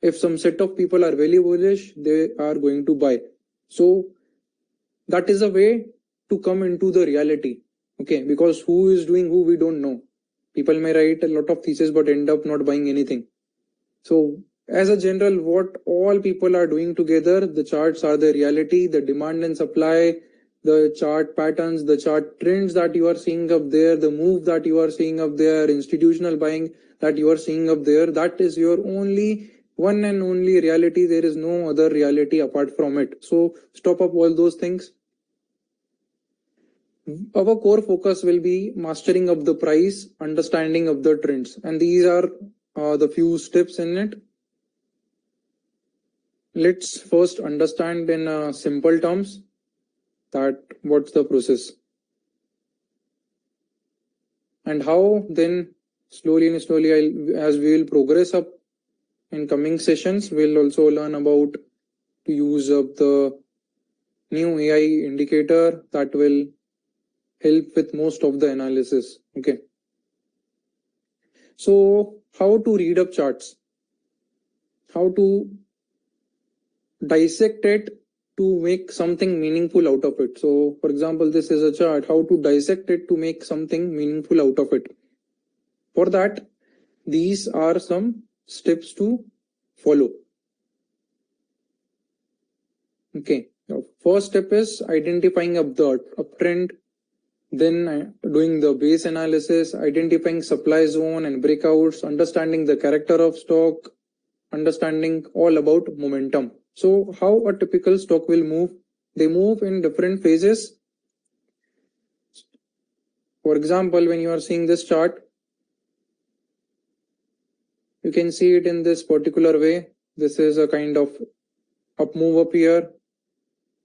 If some set of people are very bullish, they are going to buy. So that is a way to come into the reality. Okay, because who is doing who, we don't know. People may write a lot of theses but end up not buying anything. So as a general, what all people are doing together, the charts are the reality, the demand and supply, the chart patterns, the chart trends that you are seeing up there, the move that you are seeing up there, institutional buying that you are seeing up there, that is your only one and only reality. There is no other reality apart from it. So stop up all those things. Our core focus will be mastering of the price, understanding of the trends, and these are the few steps in it. Let's first understand in simple terms that what's the process and how. Then slowly and slowly, as we will progress up in coming sessions, we'll also learn about to use up the new AI indicator that will help with most of the analysis. Okay. So how to read up charts, how to dissect it to make something meaningful out of it. So for example, this is a chart, how to dissect it to make something meaningful out of it. For that, these are some steps to follow. Okay, now first step is identifying up the uptrend, then doing the base analysis, identifying supply zone and breakouts, understanding the character of stock, understanding all about momentum. So how a typical stock will move? They move in different phases. For example, when you are seeing this chart, you can see it in this particular way. This is a kind of up move up here,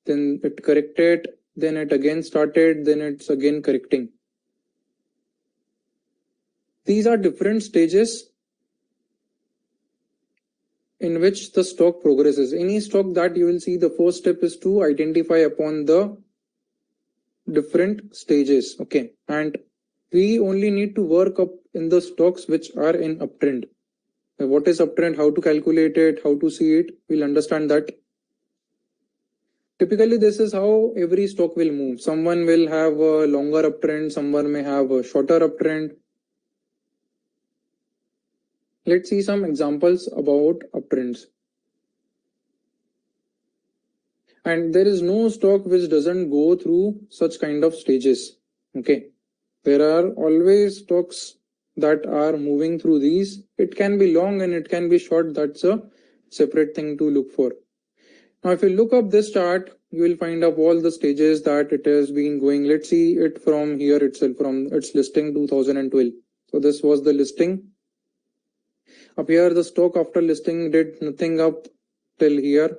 then it corrected, then it again started, then it's again correcting. These are different stages in which the stock progresses. Any stock that you will see, the first step is to identify upon the different stages. Okay, and we only need to work up in the stocks which are in uptrend. What is uptrend, how to calculate it, how to see it, we'll understand that. Typically, this is how every stock will move. Someone will have a longer uptrend, someone may have a shorter uptrend. Let's see some examples about uptrends. And there is no stock which doesn't go through such kind of stages. Okay, there are always stocks that are moving through these. It can be long and it can be short. That's a separate thing to look for. Now, if you look up this chart, you will find up all the stages that it has been going. Let's see it from here itself, from its listing 2012. So this was the listing. Up here, the stock after listing did nothing up till here,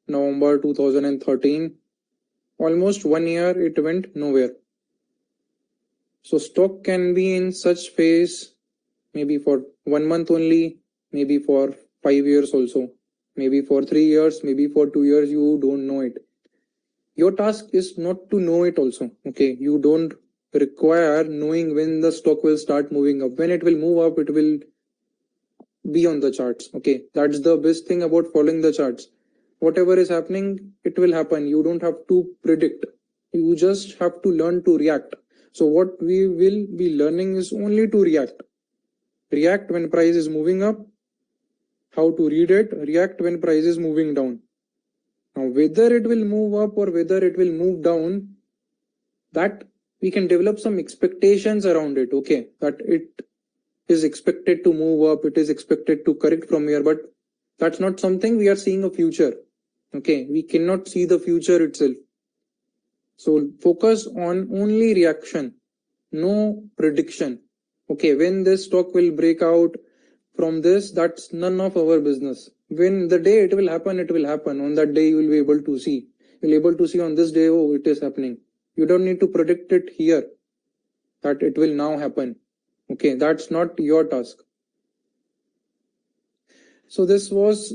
November 2013. Almost 1 year, it went nowhere. So stock can be in such phase, maybe for 1 month only, maybe for 5 years also, maybe for 3 years, maybe for 2 years, you don't know it. Your task is not to know it also. Okay, you don't require knowing when the stock will start moving up. When it will move up, it will be on the charts. Okay, that's the best thing about following the charts. Whatever is happening, it will happen. You don't have to predict. You just have to learn to react. So what we will be learning is only to react. React when price is moving up. How to read it? React when price is moving down. Now, whether it will move up or whether it will move down, that we can develop some expectations around it. Okay, that it is expected to move up, it is expected to correct from here, but that's not something we are seeing a future. Okay, we cannot see the future itself. So focus on only reaction, no prediction. Okay, when this stock will break out from this, that's none of our business. When the day it will happen, it will happen. On that day, you will be able to see. You'll be able to see on this day, oh, it is happening. You don't need to predict it here, that it will now happen. Okay, that's not your task. So this was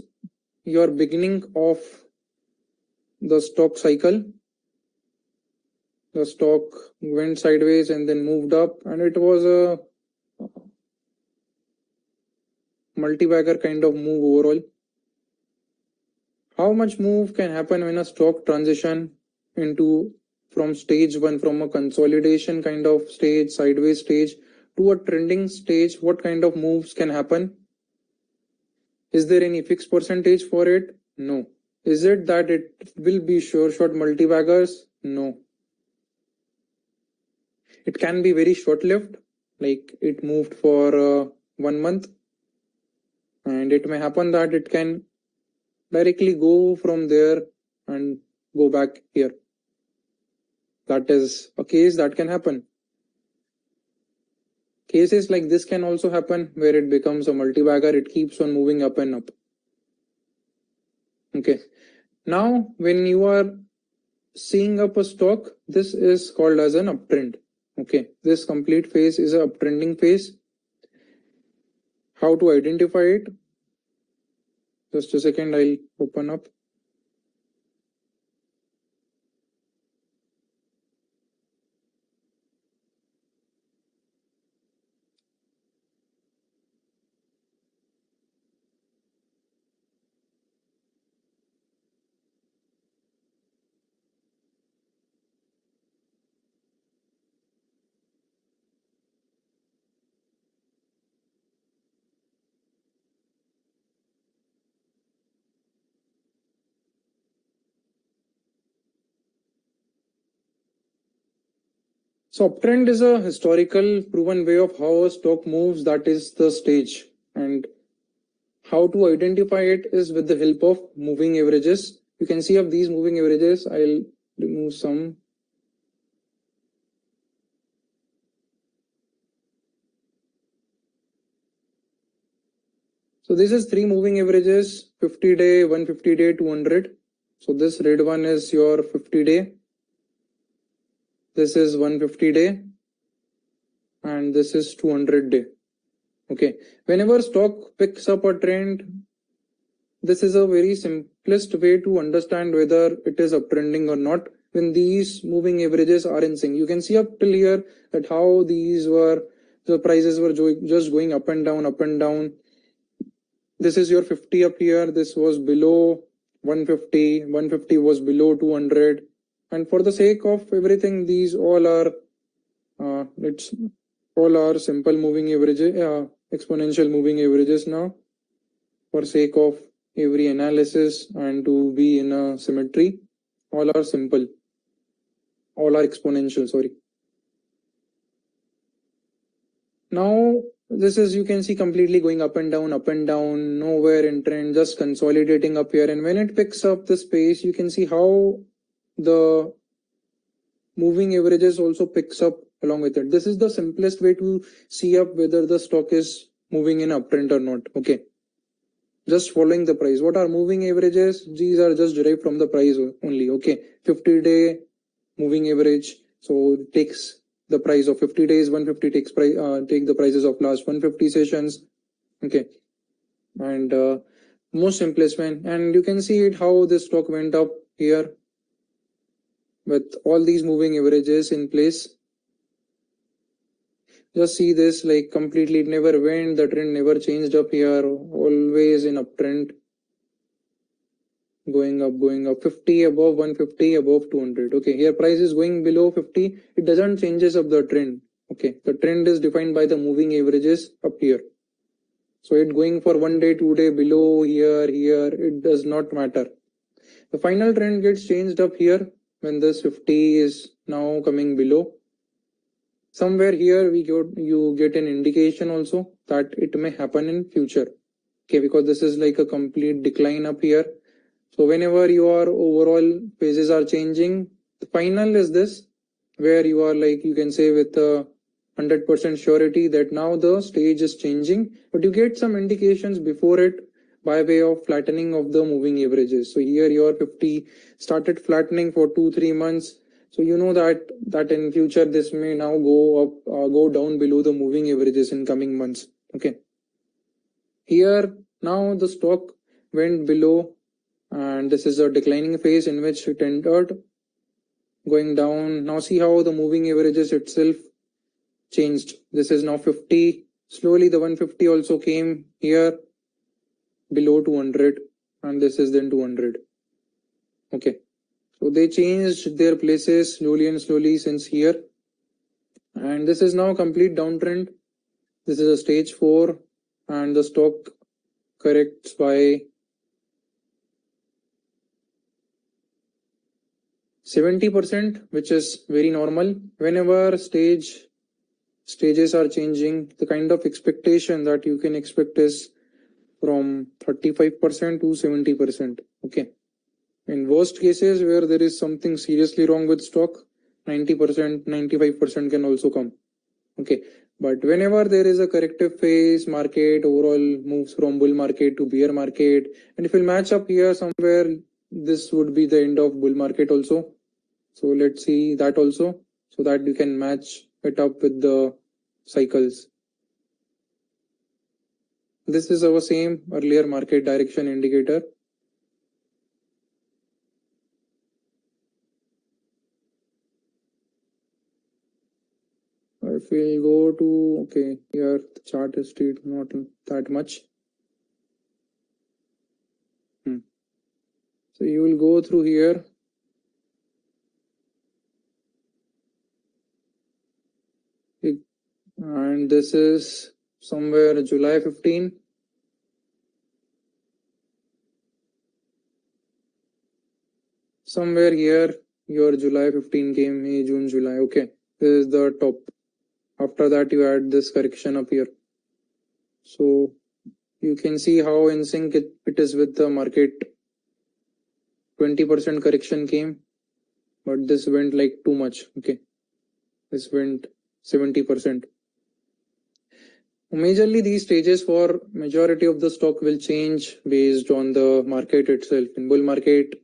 your beginning of the stock cycle. The stock went sideways and then moved up, and it was a multi-bagger kind of move overall. how much move can happen when a stock transition into from stage 1, from a consolidation kind of stage, sideways stage, to a trending stage? What kind of moves can happen? Is there any fixed percentage for it? No. Is it that it will be sure short multi-baggers? No. It can be very short-lived, like it moved for 1 month, and it may happen that it can directly go from there and go back here. That is a case that can happen. Cases like this can also happen where it becomes a multi-bagger, it keeps on moving up and up. Okay. Now, when you are seeing up a stock, this is called as an uptrend. Okay. This complete phase is a uptrending phase. How to identify it? Just a second, I'll open up. So uptrend is a historical proven way of how a stock moves, that is the stage. And how to identify it is with the help of moving averages. You can see of these moving averages, I'll remove some. So this is 3 moving averages, 50 day, 150 day, 200. So this red one is your 50 day. This is 150 day. And this is 200 day. Okay. Whenever stock picks up a trend, this is a very simplest way to understand whether it is uptrending or not. When these moving averages are in sync, you can see up till here that how these were, the prices were just going up and down, up and down. This is your 50 up here. This was below 150. 150 was below 200. And for the sake of everything, these all are, it's all are simple moving averages, exponential moving averages now, for sake of every analysis and to be in a symmetry. All are simple. All are exponential, sorry. Now, this is, you can see, completely going up and down, nowhere in trend, just consolidating up here. And when it picks up the space, you can see how the moving averages also picks up along with it. This is the simplest way to see up whether the stock is moving in uptrend or not. Okay. Just following the price. What are moving averages? These are just derived from the price only. Okay. 50 day moving average. So it takes the price of 50 days, 150 takes take the prices of last 150 sessions. Okay. And most simplest one. And you can see it how this stock went up here with all these moving averages in place. Just see this, like completely it never went, the trend never changed up here, always in uptrend. Going up, 50 above 150, above 200. Okay, here price is going below 50, it doesn't changes up the trend. Okay, the trend is defined by the moving averages up here. So it going for 1 day, 2 day, below here, it does not matter. The final trend gets changed up here when this 50 is now coming below. Somewhere here you get an indication also that it may happen in future. Okay, because this is like a complete decline up here. So whenever your overall phases are changing, the final is this, where you are like, you can say with 100% surety that now the stage is changing, but you get some indications before it by way of flattening of the moving averages. So here your 50 started flattening for 2-3 months. So you know that in future this may now go up, go down below the moving averages in coming months. Okay. Here now the stock went below, and this is a declining phase in which it entered, going down. Now see how the moving averages itself changed. This is now 50. Slowly the 150 also came here below 200, and this is then 200. Okay, so they changed their places slowly and slowly since here, and this is now complete downtrend. This is a stage 4, and the stock corrects by 70%, which is very normal. Whenever stages are changing, the kind of expectation that you can expect is from 35% to 70%. Okay. In worst cases where there is something seriously wrong with stock, 90%, 95% can also come. Okay. But whenever there is a corrective phase, market overall moves from bull market to bear market. And if we'll match up here somewhere, this would be the end of bull market also. So let's see that also, so that you can match it up with the cycles. This is our same earlier market direction indicator. If we go to, okay, here the chart is still not that much. So you will go through here. And this is somewhere July 15. Somewhere here, your July 15 came, May, June, July. Okay, this is the top. After that, you add this correction up here. So you can see how in sync it is with the market. 20% correction came, but this went like too much. Okay, this went 70%. Majorly, these stages for majority of the stock will change based on the market itself. In bull market,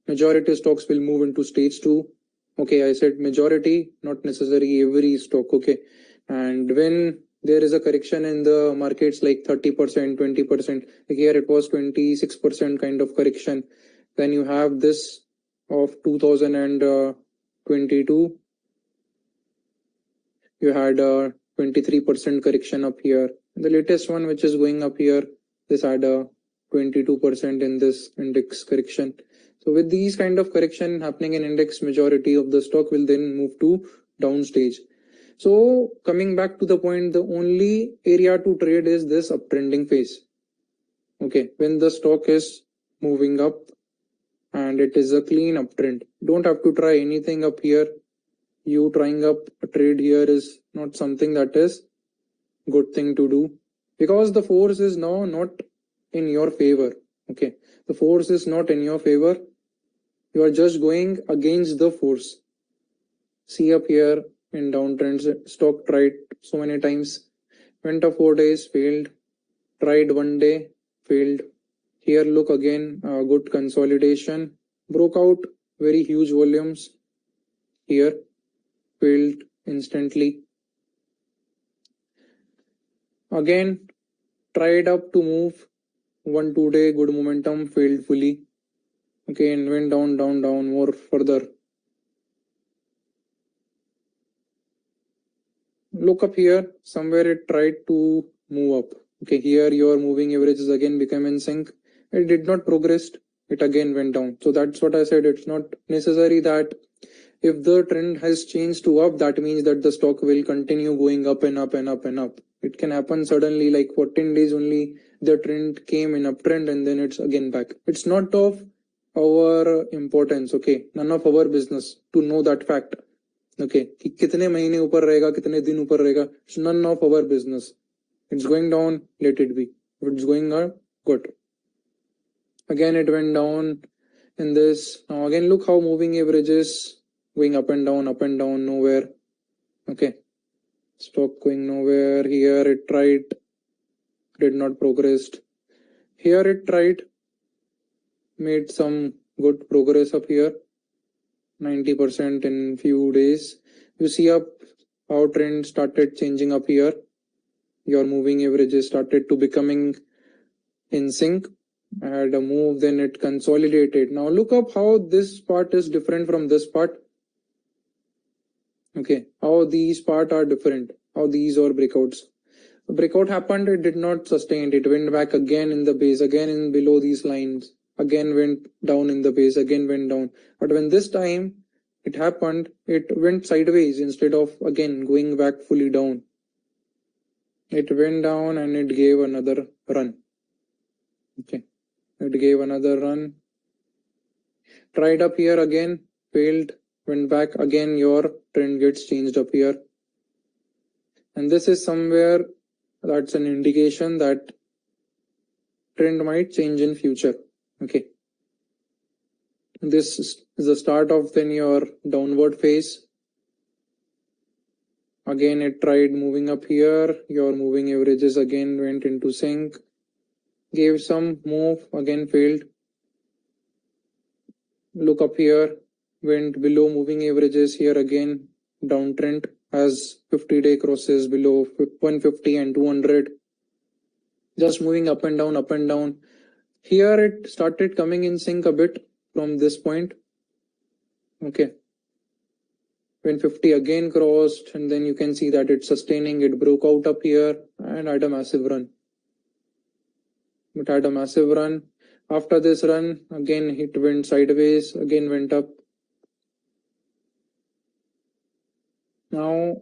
majority of stocks will move into stage 2. Okay, I said majority, not necessarily every stock. Okay, and when there is a correction in the markets like 30%, 20%, like here it was 26% kind of correction. Then you have this of 2022. You had a 23% correction up here. The latest one, which is going up here, this had a 22% in this index correction. So with these kind of correction happening in index, majority of the stock will then move to down stage. So coming back to the point, the only area to trade is this uptrending phase. Okay, when the stock is moving up and it is a clean uptrend, don't have to try anything up here. You trying up a trade here is not something that is good thing to do, because the force is now not in your favor. Okay, the force is not in your favor. You are just going against the force. See up here in downtrends, stock tried so many times, went up 4 days, failed, tried 1 day, failed. Here look again, good consolidation, broke out very huge volumes, here failed instantly. Again tried up to move 1-2 day, good momentum, failed fully. Okay, and went down more further. Look up here, somewhere it tried to move up. Okay, here your moving averages again become in sync. It did not progress, it again went down. So that's what I said, it's not necessary that if the trend has changed to up, that means that the stock will continue going up and up and up and up. It can happen suddenly, like for 10 days only, the trend came in uptrend and then it's again back. It's not of our importance, okay, none of our business to know that fact. Okay, कि कितने महीने ऊपर रहेगा, कितने दिन ऊपर रहेगा, it's none of our business. It's going down, let it be. If it's going up, good. Again it went down in this. Now again look how moving averages going up and down, nowhere. Okay, stock going nowhere. Here it tried, did not progress. Here it tried, made some good progress up here, 90% in few days. You see up how trend started changing up here. Your moving averages started to becoming in sync. I had a move, then it consolidated. Now look up how this part is different from this part. Okay, how these part are different, how these are breakouts. The breakout happened, it did not sustain, it went back again in the base, again in below these lines. again went down in the base, again went down. But when this time it happened, it went sideways instead of again going back fully down. It went down and it gave another run. Okay, it gave another run. Tried up here again, failed, went back again. Your trend gets changed up here. And this is somewhere that's an indication that trend might change in future. Okay. This is the start of then your downward phase. Again, it tried moving up here. Your moving averages again went into sync. Gave some move, again failed. Look up here, went below moving averages here again, downtrend as 50-day crosses below 150 and 200. Just moving up and down, up and down. Here it started coming in sync a bit from this point. Okay. When 50 again crossed, and then you can see that it's sustaining, it broke out up here and had a massive run. It had a massive run. After this run, again it went sideways, again went up. Now,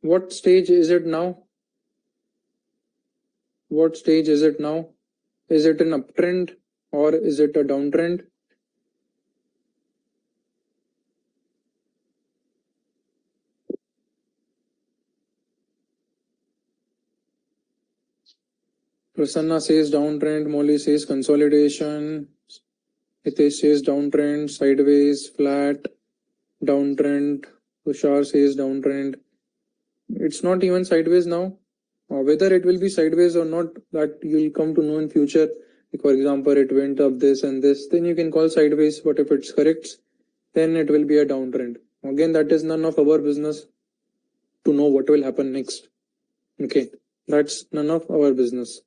what stage is it now? What stage is it now? Is it an uptrend or is it a downtrend? Prasanna says downtrend, Molly says consolidation, Hitesh says downtrend, sideways, flat, downtrend, Tushar says downtrend. It's not even sideways now. Whether it will be sideways or not, that you'll come to know in future. For example, it went up this and this, then you can call sideways, but if it's correct, then it will be a downtrend. Again, that is none of our business to know what will happen next. Okay, that's none of our business.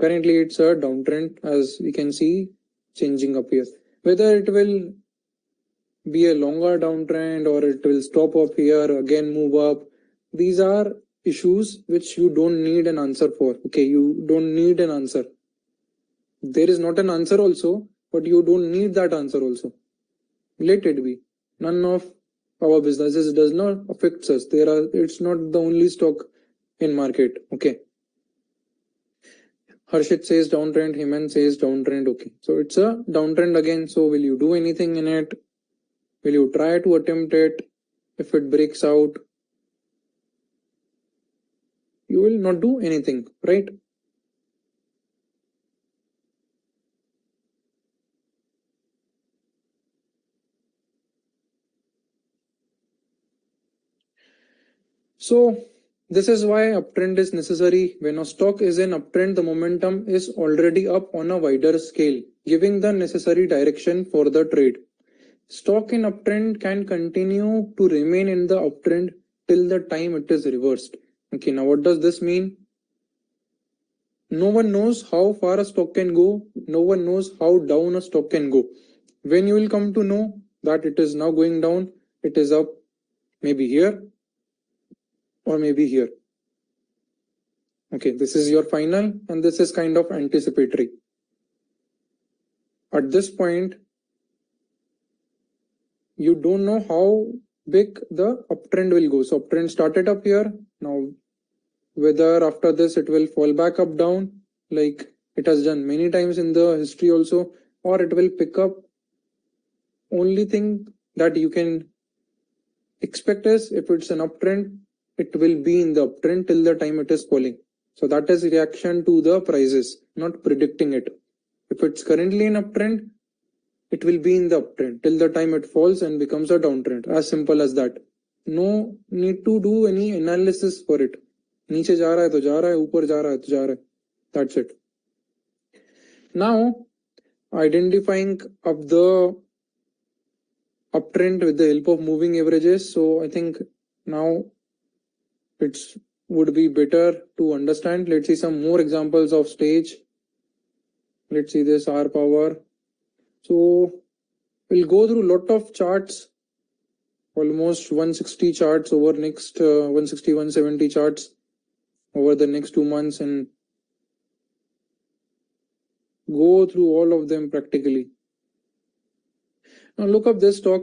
Currently, it's a downtrend, as we can see changing up here. Whether it will be a longer downtrend or it will stop up here, again move up, these are issues which you don't need an answer for. Okay, you don't need an answer. There is not an answer also, but you don't need that answer also. Let it be. None of our businesses does not affect us. It's not the only stock in market. Okay. Harshit says downtrend, Hemant says downtrend. Okay, so it's a downtrend again. So will you do anything in it? Will you try to attempt it? If it breaks out, you will not do anything, right? So this is why uptrend is necessary. When a stock is in uptrend, the momentum is already up on a wider scale, giving the necessary direction for the trade. Stock in uptrend can continue to remain in the uptrend till the time it is reversed. Okay, now what does this mean? No one knows how far a stock can go. No one knows how down a stock can go. When you will come to know that it is now going down, it is up maybe here or maybe here. Okay, this is your final and this is kind of anticipatory. At this point, you don't know how big the uptrend will go. So uptrend started up here. Now, whether after this it will fall back up down like it has done many times in the history also, or it will pick up. Only thing that you can expect is if it's an uptrend, it will be in the uptrend till the time it is falling. So that is reaction to the prices, not predicting it. If it's currently in uptrend, it will be in the uptrend till the time it falls and becomes a downtrend. As simple as that. No need to do any analysis for it. नीचे जा रहा है तो जा रहा है, ऊपर जा रहा है तो जा रहा है. That's it. Now, identifying of the uptrend with the help of moving averages. So I think now it would be better to understand. Let's see some more examples of stage. Let's see this R power. So we'll go through a lot of charts, almost 160 charts over next 160, 170 charts over the next 2 months, and go through all of them practically. Now look up this stock.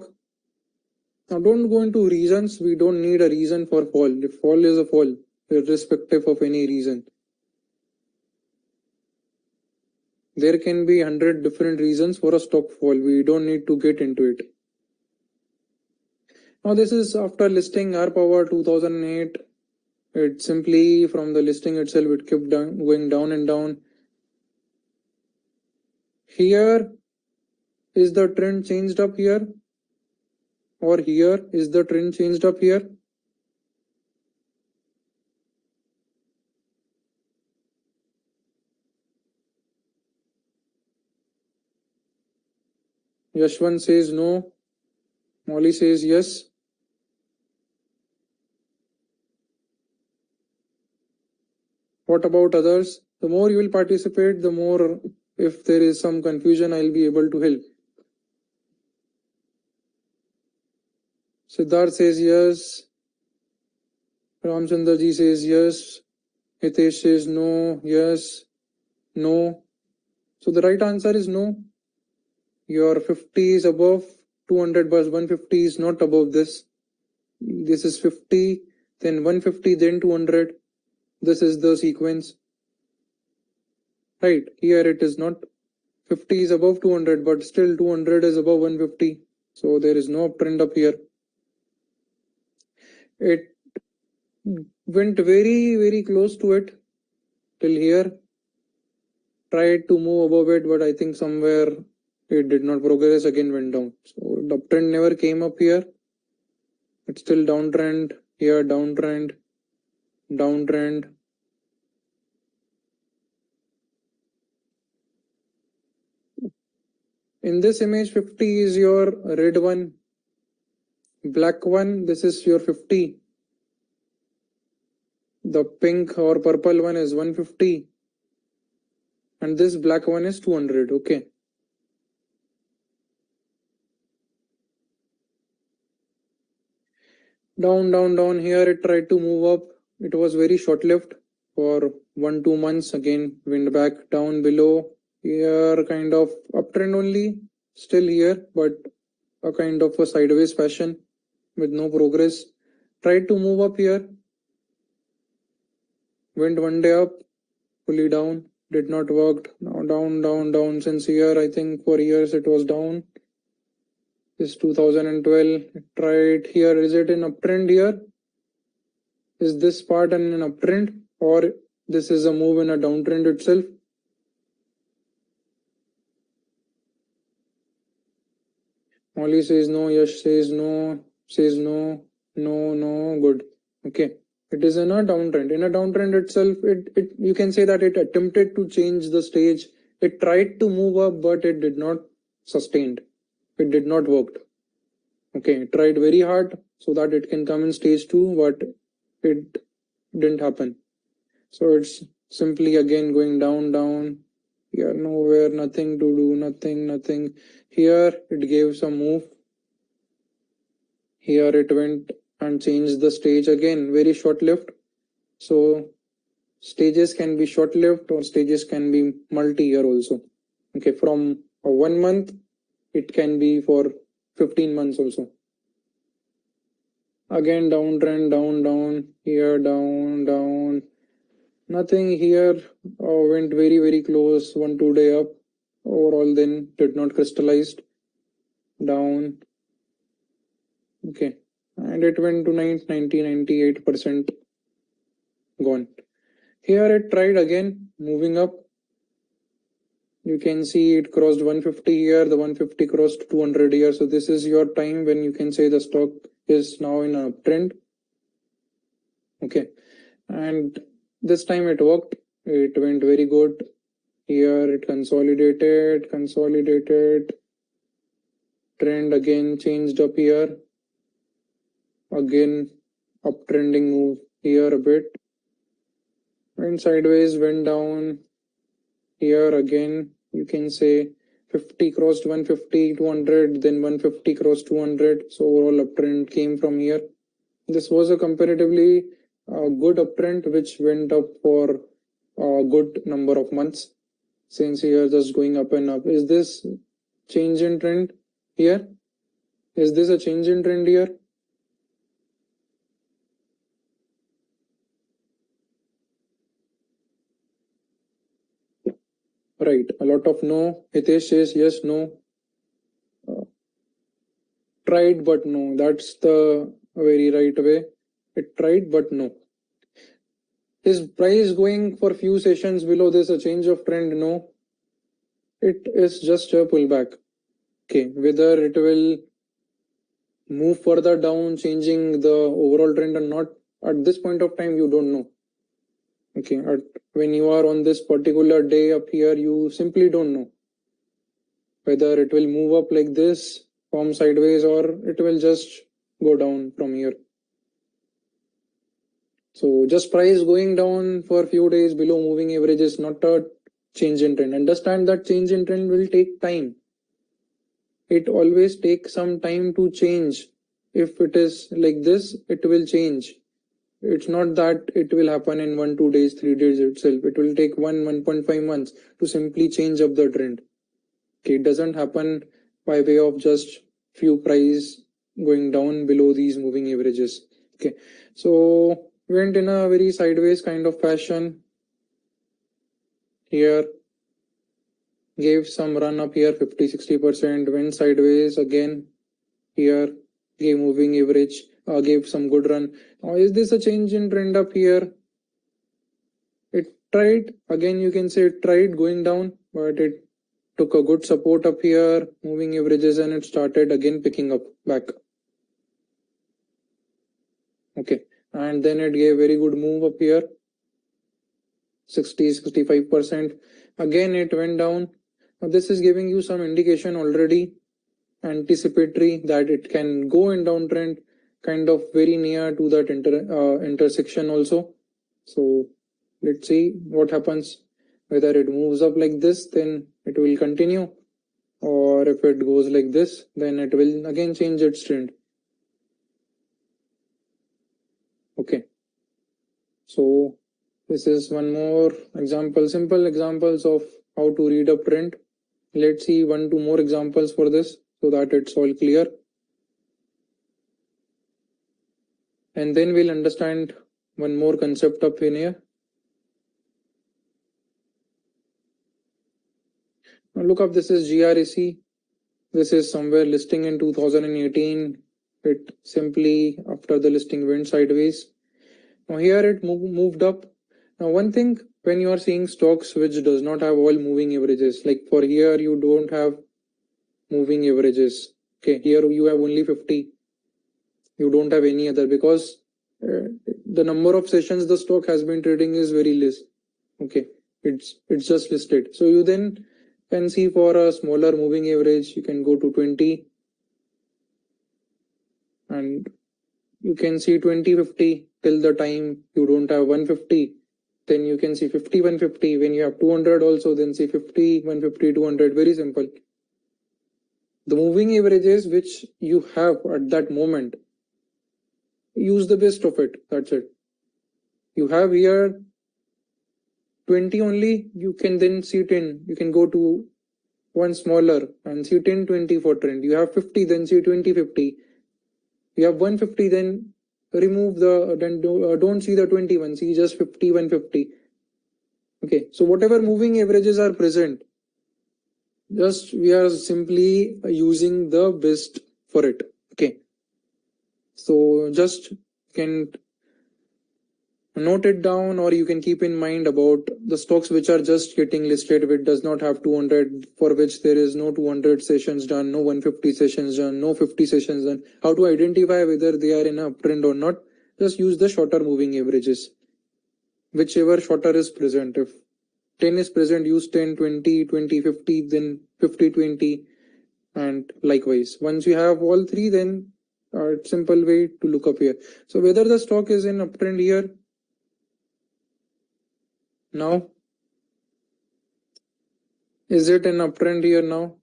Now don't go into reasons. We don't need a reason for fall. If fall is a fall, irrespective of any reason. There can be 100 different reasons for a stock fall. We don't need to get into it. Now this is after listing R Power 2008. It simply from the listing itself, it kept going down and down. Here is the trend changed up here, or here is the trend changed up here. Yashwan says no. Molly says yes. What about others? The more you will participate, the more, if there is some confusion, I'll be able to help. Siddharth says yes. Ramchandraji says yes. Hitesh says no, yes, no. So the right answer is no. Your 50 is above 200, but 150 is not above this. This is 50, then 150, then 200. This is the sequence. Right, here it is not. 50 is above 200, but still 200 is above 150. So there is no uptrend up here. It went very, very close to it till here. Tried to move above it, but I think somewhere it did not progress, again went down. So the uptrend never came up here. It's still downtrend, here downtrend, downtrend. In this image, 50 is your red one. Black one, this is your 50. The pink or purple one is 150. And this black one is 200, okay. Down, down, down. Here it tried to move up. It was very short-lived for 1-2 months. Again, went back down below. Here, kind of uptrend only. Still here, but a kind of a sideways fashion with no progress. Tried to move up here. Went one day up, fully down. Did not work. Now down, down, down. Since here, I think for years it was down. This 2012. Tried here. Is it an uptrend here? Is this part an uptrend, or this is a move in a downtrend itself? Molly says no, Yash says no, no, good. Okay. It is in a downtrend. In a downtrend itself, you can say that it attempted to change the stage. It tried to move up, but it did not sustained. It did not work. Okay, it tried very hard so that it can come in stage 2, but it didn't happen. So it's simply again going down, down. Here nowhere, nothing to do, nothing. Here it gave some move. Here it went and changed the stage again, very short-lived. So stages can be short-lived or stages can be multi-year also. Okay, from 1 month, it can be for 15 months also. Again downtrend, down, here down. Nothing here. Went very, very close, 1-2 day up. Overall then did not crystallized. Down. Okay. And it went to 98% gone. Here it tried again, moving up. You can see it crossed 150 here, the 150 crossed 200 here. So this is your time when you can say the stock is now in an uptrend. Okay. And this time it worked. It went very good. Here it consolidated. Trend again changed up here. Again uptrending move here a bit. Went sideways, went down. Here again you can say 50 crossed 150, 200, then 150 crossed 200. So overall uptrend came from here. This was a comparatively good uptrend which went up for a good number of months. since here just going up and up. Is this change in trend here? Is this a change in trend here? Right, a lot of no. Hitesh says yes, no. Tried but no. That's the very right way. It tried but no. Is price going for few sessions below this a change of trend? No. It is just a pullback. Okay, whether it will move further down, changing the overall trend or not, at this point of time, you don't know. Okay, when you are on this particular day up here, you simply don't know whether it will move up like this, form sideways, or it will just go down from here. So just price going down for a few days below moving average is not a change in trend. Understand that change in trend will take time. It always takes some time to change. If it is like this, it will change. It's not that it will happen in 1, 2 days, 3 days itself. It will take 1.5 months to simply change up the trend. Okay, it doesn't happen by way of just few price going down below these moving averages. Okay, so went in a very sideways kind of fashion here, gave some run up here 50-60%, went sideways again here, gave moving average, gave some good run. Now is this a change in trend up here? It tried, again you can say it tried going down, but it took a good support up here, moving averages, and it started again picking up back. Okay, and then it gave very good move up here, 60-65%. Again it went down. Now this is giving you some indication already, anticipatory, that it can go in downtrend, kind of very near to that intersection also. So let's see what happens. Whether it moves up like this, then it will continue, or if it goes like this, then it will again change its trend. Okay, so this is one more example, simple examples of how to read a trend. Let's see 1-2 more examples for this so that it's all clear, and then we'll understand one more concept up in here. Now look up, this is GRAC. This is somewhere listing in 2018. It simply after the listing went sideways. Now here it moved up. Now one thing, when you are seeing stocks which does not have all moving averages, like for here you don't have moving averages. Okay, here you have only 50. You don't have any other, because the number of sessions the stock has been trading is very less. Okay, it's just listed. So you then can see for a smaller moving average, you can go to 20, and you can see 20-50 till the time you don't have 150. Then you can see 50-150. When you have 200 also, then see 50-150 200. Very simple. The moving averages which you have at that moment, use the best of it. That's it. You have here 20 only, you can then see 10. You can go to one smaller and see 10-20 for trend. You have 50, then see 20-50. You have 150, then remove the, then don't see the 21, see just 50-150. Okay, so whatever moving averages are present, just we are simply using the best for it. Okay, so just can note it down, or you can keep in mind about the stocks which are just getting listed, which does not have 200, for which there is no 200 sessions done, no 150 sessions done, no 50 sessions done. How to identify whether they are in a uptrend or not? Just use the shorter moving averages, whichever shorter is present. If 10 is present, use 10, 20, 20, 50, then 50, 20, and likewise. Once you have all three, then simple way to look up here. So whether the stock is in uptrend here now, is it an uptrend here now?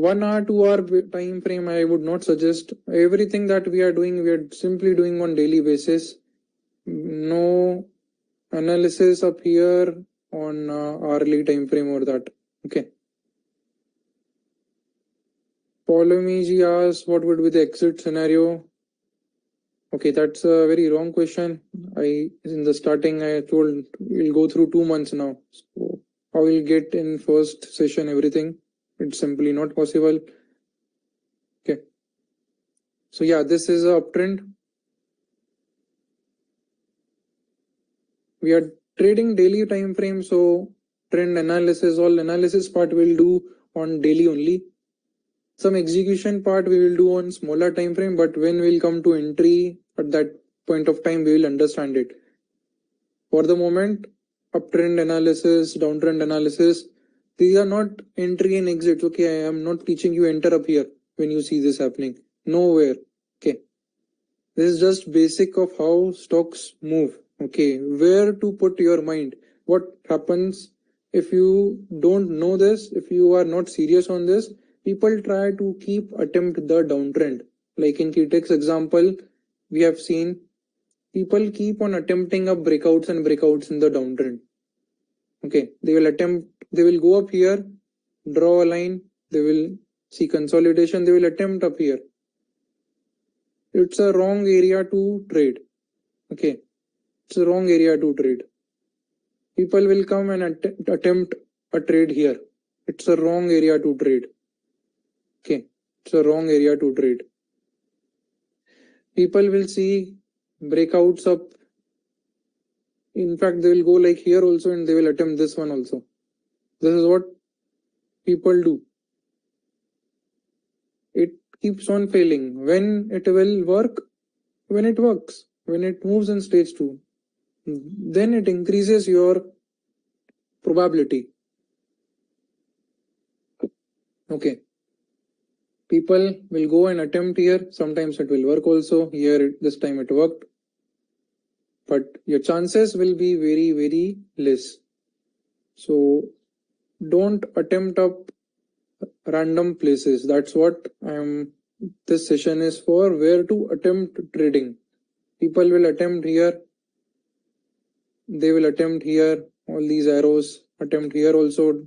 1 hour, 2 hour time frame, I would not suggest. Everything that we are doing, we are simply doing on daily basis. No analysis up here on hourly time frame or that. Okay. Polymiji asks, what would be the exit scenario? Okay, that's a very wrong question. In the starting, I told we'll go through 2 months now. So how we'll get in first session everything? It's simply not possible. Okay. So yeah, this is a uptrend. We are trading daily time frame, so trend analysis, all analysis part we'll do on daily only. Some execution part we will do on smaller time frame, but when we'll come to entry at that point of time, we will understand it. For the moment, uptrend analysis, downtrend analysis, these are not entry and exits. Okay, I am not teaching you enter up here when you see this happening. Nowhere. Okay. This is just basic of how stocks move. Okay, where to put your mind. What happens if you don't know this, if you are not serious on this, people try to attempt the downtrend. Like in Kitex example, we have seen people keep on attempting up breakouts and breakouts in the downtrend. Okay, they will go up here, draw a line, they will see consolidation, they will attempt up here. It's a wrong area to trade. Okay, it's a wrong area to trade. People will come and attempt a trade here. It's a wrong area to trade. Okay, it's a wrong area to trade. People will see breakouts up. In fact, they will go like here also and they will attempt this one also. This is what people do. It keeps on failing. When it will work? When it works. When it moves in stage 2. Then it increases your probability. Okay. People will go and attempt here. Sometimes it will work also. Here, this time it worked. But your chances will be very, very less. So don't attempt up random places. That's what this session is for, where to attempt trading. People will attempt here. They will attempt here. All these arrows attempt here also.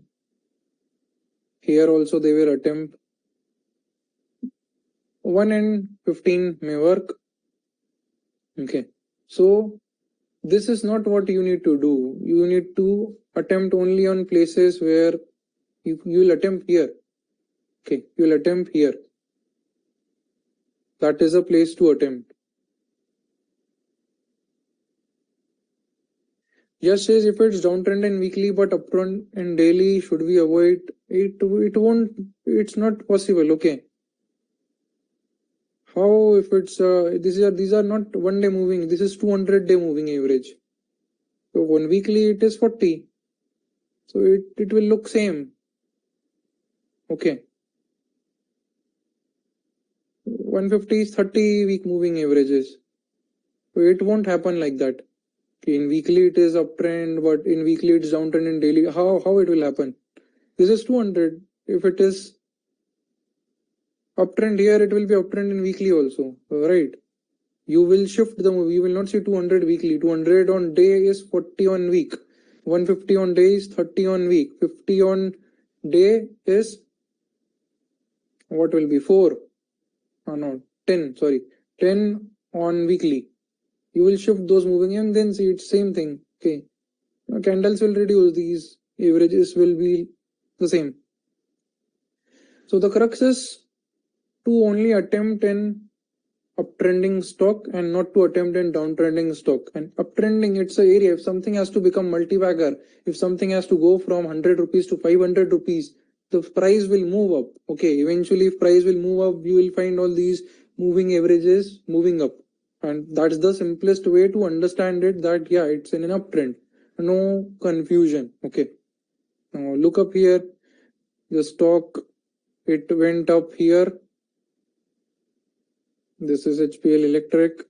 Here also they will attempt. 1 and 15 may work. Okay. So this is not what you need to do. You need to attempt only on places where you'll attempt here. Okay, you'll attempt here. That is a place to attempt. Just says if it's downtrend and weekly but uptrend and daily, should we avoid it? It's not possible. Okay. How if it's these are not 1 day moving, this is 200-day moving average. So 1 weekly it is 40. So it will look same. Okay. 150 is 30 week moving averages. So it won't happen like that. In weekly it is uptrend, but in weekly it's downtrend in daily. How it will happen? This is 200. If it is uptrend here, it will be uptrend in weekly also, right? You will shift the move. You will not see 200 weekly. 200 on day is 40 on week. 150 on day is 30 on week. 50 on day is what will be 4? Oh, no, 10. Sorry, 10 on weekly. You will shift those moving and then see it's same thing. Okay, candles will reduce. These averages will be the same. So the crux is to only attempt an uptrending stock and not to attempt in downtrending stock. And uptrending, it's an area. If something has to become multi-bagger, if something has to go from 100 rupees to 500 rupees, the price will move up. Okay, eventually if price will move up, you will find all these moving averages moving up. And that's the simplest way to understand it, that yeah, it's in an uptrend. No confusion. Okay. Now look up here. The stock, it went up here. This is HPL Electric.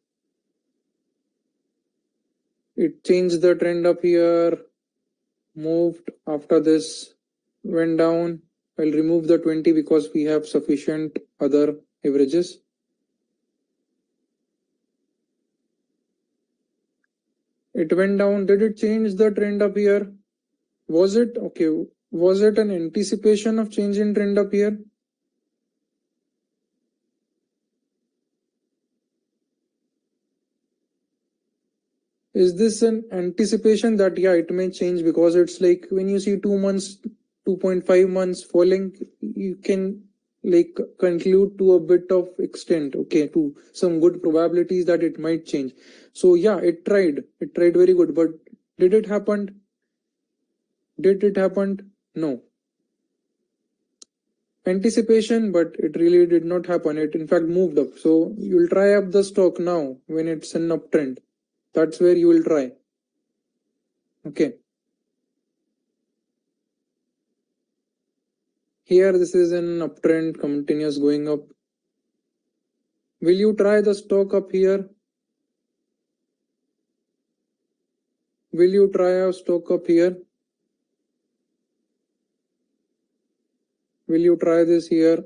It changed the trend up here, moved after this, went down, I'll remove the 20 because we have sufficient other averages. It went down. Did it change the trend up here? Was it okay? Was it an anticipation of change in trend up here? Is this an anticipation that yeah, it may change? Because it's like when you see 2 months, 2.5 months falling, you can like conclude to a bit of extent, okay, to some good probabilities that it might change. So yeah, it tried very good, but did it happen? No. Anticipation, but it really did not happen. It in fact moved up. So you'll try up the stock now when it's an uptrend. That's where you will try. Okay. Here this is an uptrend, continuous going up. Will you try the stock up here? Will you try a stock up here? Will you try this here?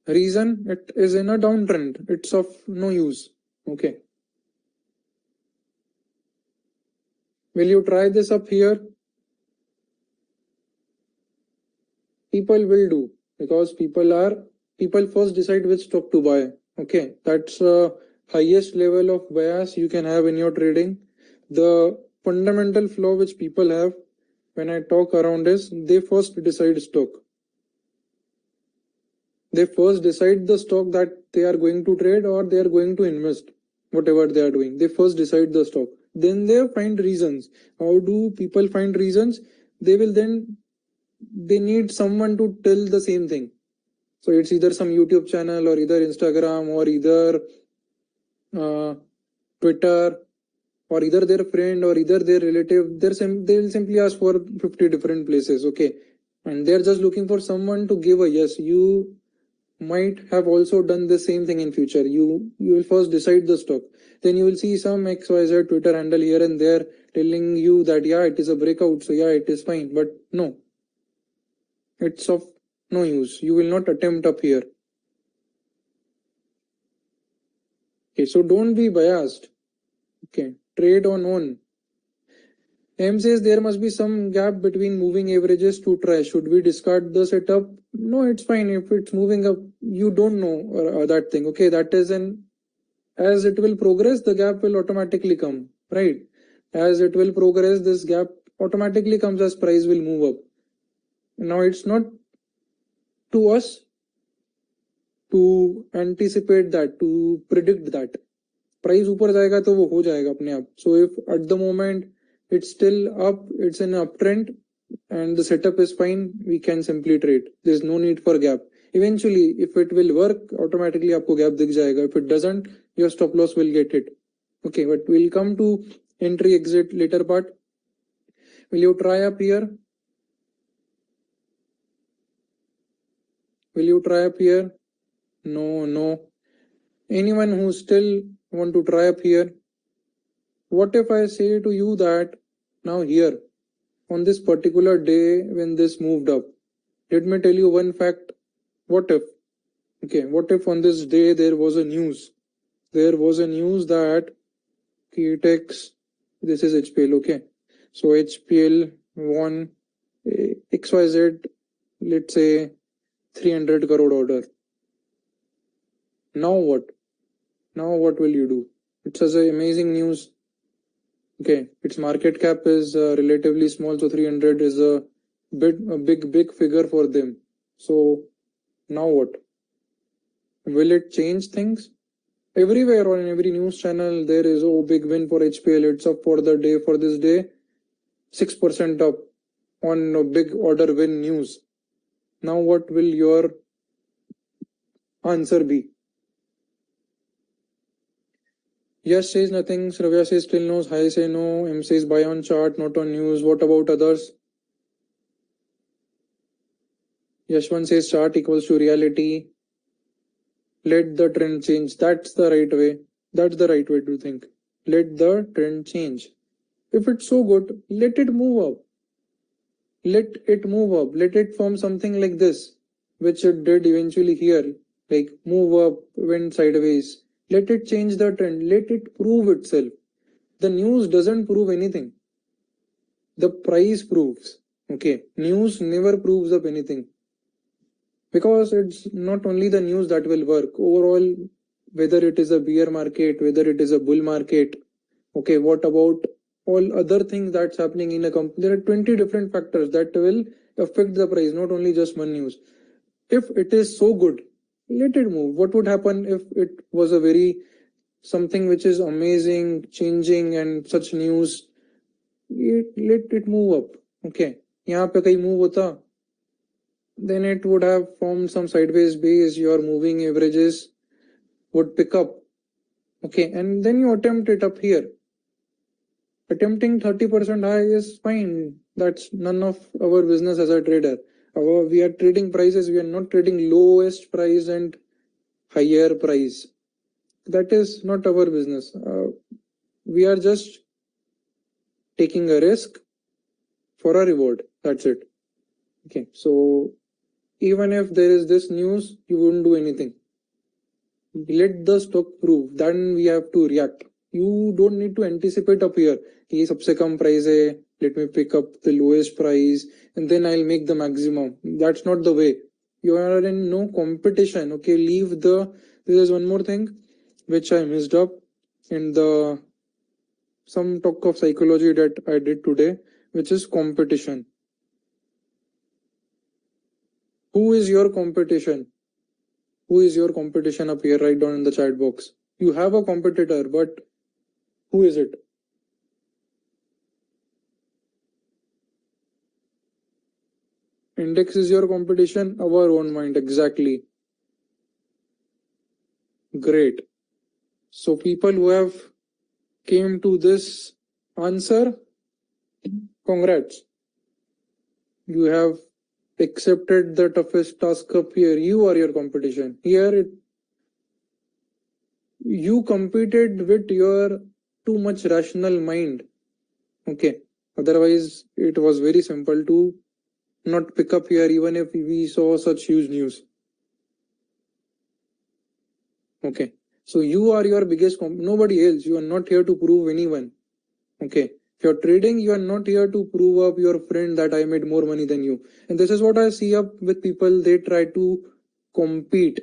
Reason, it is in a downtrend. It's of no use. Okay. Will you try this up here? People will do, because people first decide which stock to buy. Okay, that's highest level of bias you can have in your trading. The fundamental flaw which people have when I talk around is they first decide stock. They first decide the stock that they are going to trade or they are going to invest, whatever they are doing. They first decide the stock. Then they find reasons. How do people find reasons? They need someone to tell the same thing. So it's either some YouTube channel or either Instagram or either Twitter or either their friend or either their relative. They will simply ask for 50 different places. Okay. And they're just looking for someone to give a yes. You might have also done the same thing in future. You will first decide the stock. Then you will see some XYZ Twitter handle here and there telling you that yeah, it is a breakout. So yeah, it is fine. But no. It's of no use. You will not attempt up here. Okay, so don't be biased. Okay, trade on one. M says there must be some gap between moving averages to try. Should we discard the setup? No, it's fine. If it's moving up, you don't know that thing. Okay, that is as it will progress, the gap will automatically come, right? As it will progress, this gap automatically comes as price will move up. Now it's not to us to anticipate that, to predict that. Price ऊपर जाएगा तो वो हो जाएगा अपने आप. So if at the moment it's still up, it's an uptrend and the setup is fine, we can simply trade. There's no need for gap. Eventually, if it will work, automatically आपको gap दिख जाएगा. If it doesn't, your stop loss will get hit. Okay, but we'll come to entry exit later part. Will you try up here? Will you try up here? No. Anyone who still want to try up here? What if I say to you that now here on this particular day when this moved up, let me tell you one fact. What if? Okay, what if on this day there was a news? There was a news that Ktex, this is HPL, okay. So HPL won XYZ, let's say 300 crore order. Now what? Now what will you do? It's such an amazing news. Okay, its market cap is relatively small, so 300 is a big figure for them. So now what? Will it change things? Everywhere on every news channel there is big win for HPL. It's up for the day, for this day, 6% up on a big order win news. Now what will your answer be? Yes says nothing. Sravya says still knows. Hi say no. M says buy on chart, not on news. What about others? Yashwan says chart equals to reality. Let the trend change. That's the right way. That's the right way to think. Let the trend change. If it's so good, let it move up. let it move up, let it form something like this, which it did eventually here, like move up, went sideways. Let it change the trend, let it prove itself. The news doesn't prove anything. The price proves. Okay, news never proves up anything. Because it's not only the news that will work. Overall, whether it is a bear market, whether it is a bull market, okay, what about all other things that's happening in a company? There are 20 different factors that will affect the price, not only just one news. If it is so good, let it move. What would happen if it was a very something which is amazing, changing, and such news? Let it move up. Okay, यहाँ पे कहीं move होता, then it would have formed some sideways base. Your moving averages would pick up. Okay, and then you attempt it up here. Attempting 30% high is fine. That's none of our business as a trader. We are trading prices. We are not trading lowest price and higher price. That is not our business. We are just taking a risk for a reward. That's it. Okay, so even if there is this news, you wouldn't do anything. Let the stock prove. Then we have to react. You don't need to anticipate up here. ये सबसे कम price है. Let me pick up the lowest price and then I'll make the maximum. That's not the way. You are in no competition. Okay, leave the. There is one more thing which I missed up in the some talk of psychology that I did today, which is competition. Who is your competition? Who is your competition up here? Write down in the chat box. You have a competitor, but who is it? Index is your competition, our own mind, exactly. Great. So people who have came to this answer, congrats. You have accepted the toughest task up here. You are your competition. Here you competed with your too much rational mind. Okay. Otherwise, it was very simple to not pick up here even if we saw such huge news. Okay. So you are your biggest nobody else. You are not here to prove anyone. Okay. If you're trading, you are not here to prove up your friend that I made more money than you. And this is what I see up with people. They try to compete.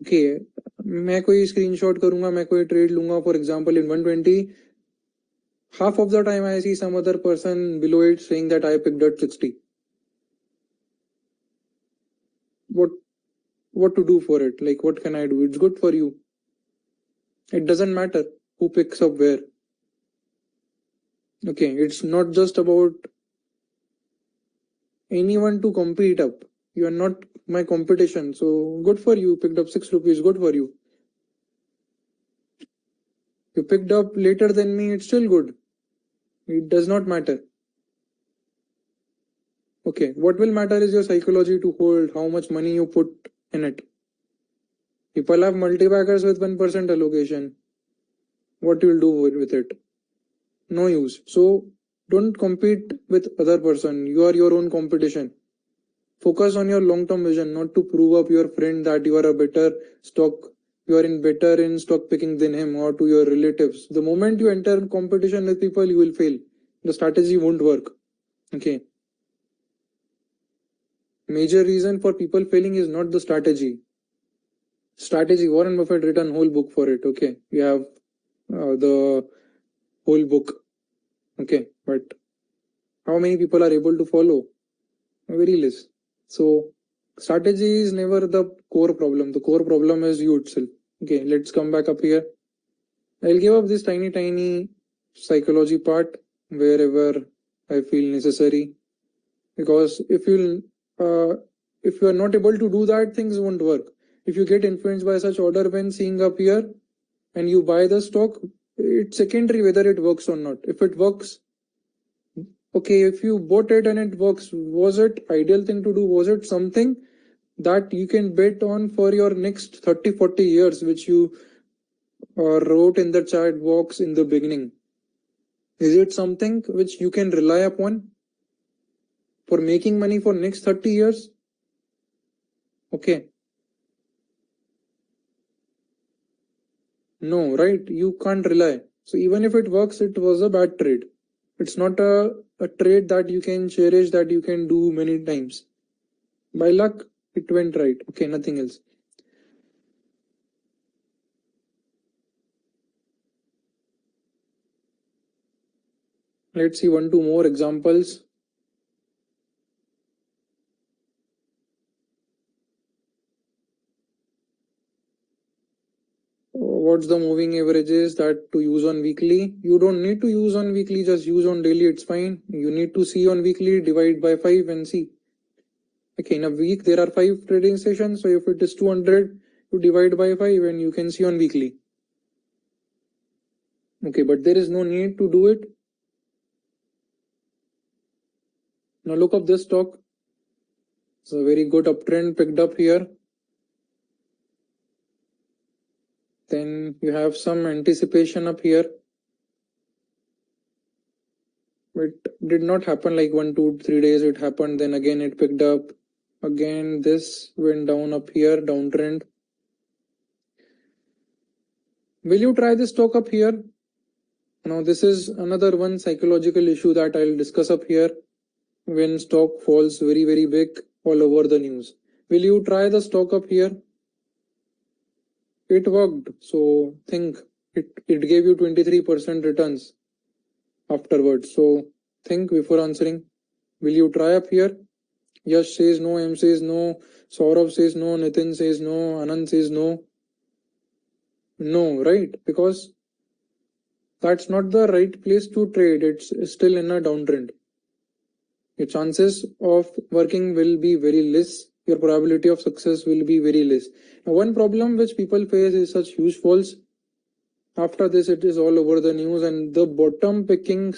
Okay. मैं कोई screenshot करूंगा, मैं कोई trade लूंगा, for example in 120, half of the time I see some other person below it saying that I picked at 60. What to do for it? Like, what can I do? It's good for you. It doesn't matter who picks up where. Okay, it's not just about anyone to compete up. You are not my competition. So good for you. Picked up 6 rupees. Good for you. You picked up later than me. It's still good. It does not matter. Okay, what will matter is your psychology to hold how much money you put in it. People have multi-baggers with 1% allocation. What you'll do with it? No use. So don't compete with other person. You are your own competition. Focus on your long-term vision, not to prove up your friend that you are a better stock, you are better in stock picking than him, or to your relatives. The moment you enter competition with people, you will fail. The strategy won't work. Okay. Major reason for people failing is not the strategy. Strategy, Warren Buffett written whole book for it. Okay. You have the whole book. Okay. But how many people are able to follow? Very less. So strategy is never the core problem. The core problem is you itself. Okay, let's come back up here. I'll give up this tiny psychology part wherever I feel necessary. Because if you are not able to do that, things won't work. If you get influenced by such order when seeing up here and you buy the stock, it's secondary whether it works or not. If it works, okay, if you bought it and it works, was it ideal thing to do? Was it something that you can bet on for your next 30-40 years, which you wrote in the chat box in the beginning? Is it something which you can rely upon for making money for next 30 years. Okay. No, right? You can't rely. So even if it works, it was a bad trade. It's not a trade that you can cherish, that you can do many times. By luck, it went right. Okay, nothing else. Let's see 1-2 more examples. What's the moving averages that to use on weekly? You don't need to use on weekly, just use on daily, it's fine. You need to see on weekly, divide by 5 and see. Okay, in a week there are 5 trading sessions, so if it is 200, you divide by 5 and you can see on weekly. Okay, but there is no need to do it. Now look up this stock. It's a very good uptrend picked up here. Then you have some anticipation up here. It did not happen like 1, 2, 3 days. It happened, then again it picked up. Again, this went down up here, downtrend. Will you try this stock up here? Now this is another one psychological issue that I'll discuss up here. When stock falls very, very big all over the news. Will you try the stock up here? It worked. So think it gave you 23% returns afterwards. So think before answering. Will you try up here? Yash says no, M says no, Saurav says no, Nitin says no, Anand says no. No, right? Because that's not the right place to trade. It's still in a downtrend. Your chances of working will be very less. Your probability of success will be very less. Now, one problem which people face is such huge falls. After this, it is all over the news and the bottom picking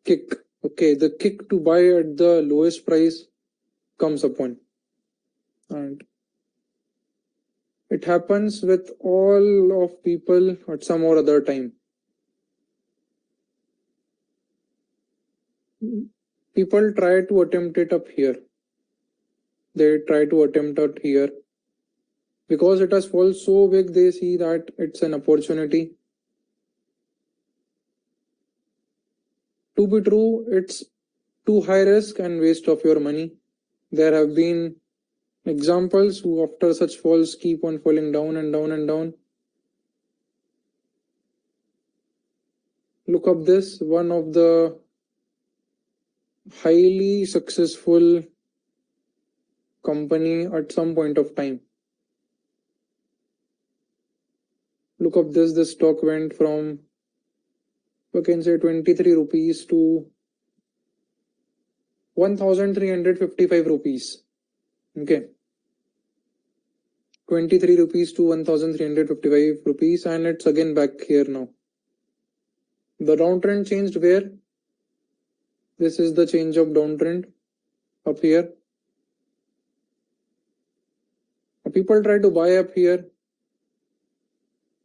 kick. Okay, the kick to buy at the lowest price comes upon. And it happens with all of people at some or other time. People try to attempt it up here. They try to attempt it here. Because it has fallen so big, they see that it's an opportunity. To be true, it's too high risk and waste of your money. There have been examples who after such falls keep on falling down and down and down. Look up this, one of the highly successful company at some point of time. Look up this, the stock went from, you can say 23 rupees to 1355 rupees. Okay. 23 rupees to 1355 rupees, and it's again back here now. The downtrend changed where? This is the change of downtrend up here. People try to buy up here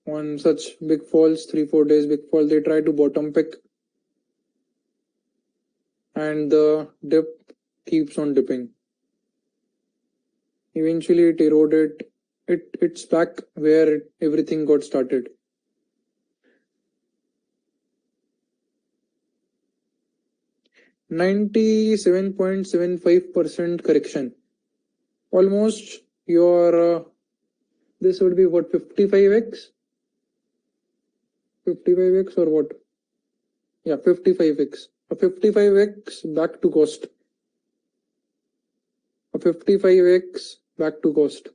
on such big falls, 3-4 days big fall. They try to bottom pick and the dip keeps on dipping. Eventually it eroded. It's back where everything got started. (97.75% correction. Almost your this would be what, 55x? 55x or what? Yeah, 55x. A 55x back to cost. A 55x back to cost.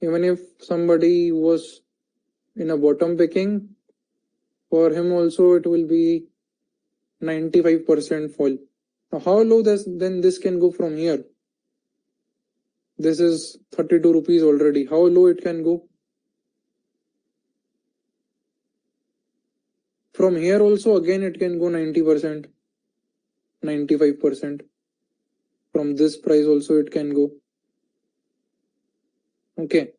Even if somebody was in a bottom picking, for him also it will be 95% fall. Now how low then this can go from here? This is 32 rupees already. How low it can go? From here also again it can go 90%, 95%. From this price also it can go. Okay.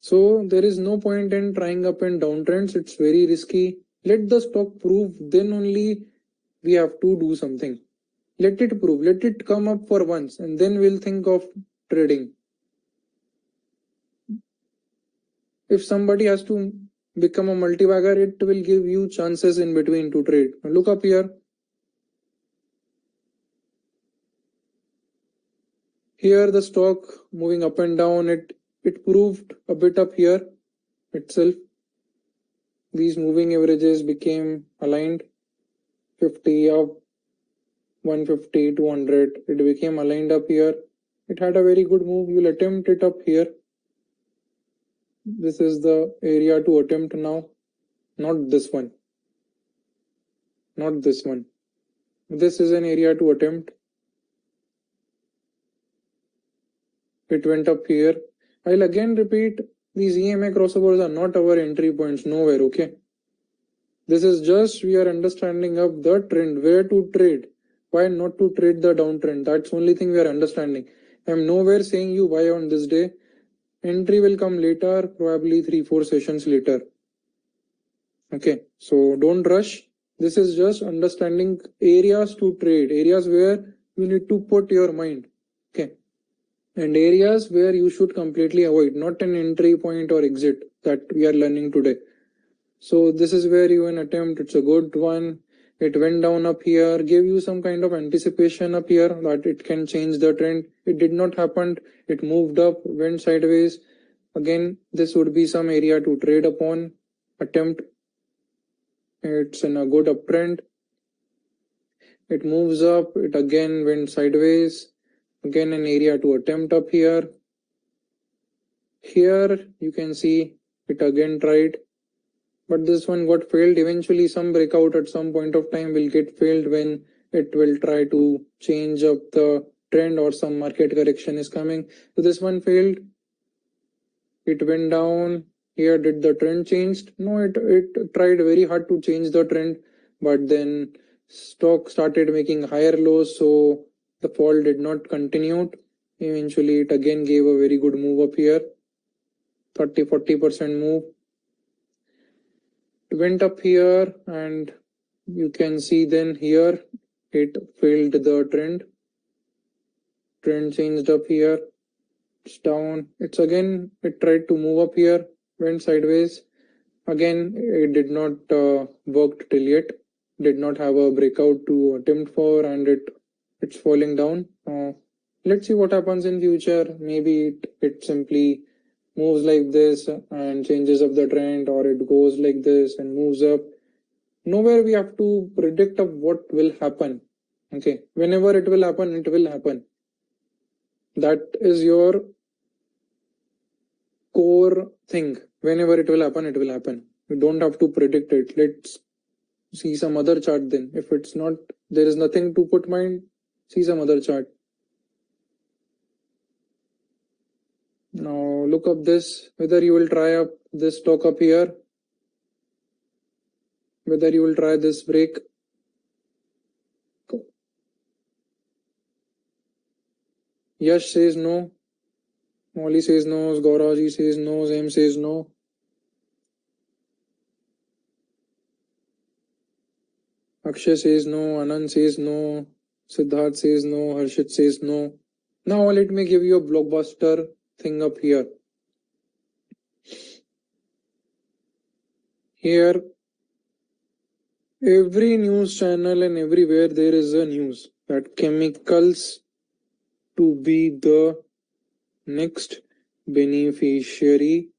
So there is no point in trying up and downtrends. It's very risky. Let the stock prove, then only we have to do something. Let it prove, let it come up for once, and then we'll think of trading. If somebody has to become a multi-bagger, it will give you chances in between to trade. Look up here. Here the stock moving up and down, it proved a bit up here itself. These moving averages became aligned. 50 up, 150, 200. It became aligned up here. It had a very good move. You'll attempt it up here. This is the area to attempt now. Not this one. Not this one. This is an area to attempt. It went up here. I'll again repeat, these EMA crossovers are not our entry points, nowhere, okay? This is just, we are understanding of the trend, where to trade, why not to trade the downtrend. That's the only thing we are understanding. I'm nowhere saying you buy on this day. Entry will come later, probably 3-4 sessions later. Okay, so don't rush. This is just understanding areas to trade, areas where you need to put your mind. Okay, and areas where you should completely avoid, not an entry point or exit that we are learning today. So this is where you can attempt. It's a good one. It went down up here, gave you some kind of anticipation up here that it can change the trend. It did not happen. It moved up, went sideways. Again, this would be some area to trade upon, attempt. It's in a good uptrend. It moves up, it again went sideways. Again, an area to attempt up here. Here you can see it again tried, but this one got failed. Eventually some breakout at some point of time will get failed when it will try to change up the trend or some market correction is coming. So this one failed. It went down. Here did the trend changed? No, it tried very hard to change the trend, but then stock started making higher lows, so the fall did not continue. Eventually it again gave a very good move up here, 30-40% move. It went up here, and you can see then here it failed the trend. Trend changed up here. It's down. It's again, it tried to move up here, went sideways. Again, it did not work till yet. Did not have a breakout to attempt for, and it's falling down. Let's see what happens in future. Maybe it simply moves like this and changes up the trend, or it goes like this and moves up. Nowhere we have to predict of what will happen. Okay, whenever it will happen, it will happen. That is your core thing. Whenever it will happen, it will happen. You don't have to predict it. Let's see some other chart then. If it's not, there is nothing to put mind, see some other chart. Now look up this, whether you will try up this stock up here, whether you will try this break. Yash says no, Molly says no, Gauraji says no, Zem says no. Akshay says no, Anand says no, Siddharth says no, Harshit says no. Now let me give you a blockbuster thing up here. Here, every news channel and everywhere there is a news that chemicals to be the next beneficiary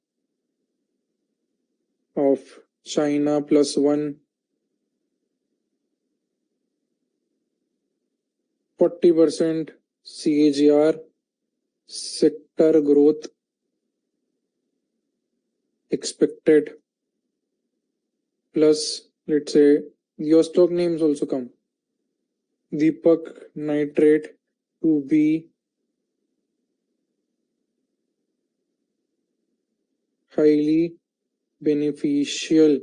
of China +1, 40% CAGR, sector growth expected, plus let's say your stock names also come. Deepak Nitrate to be highly beneficial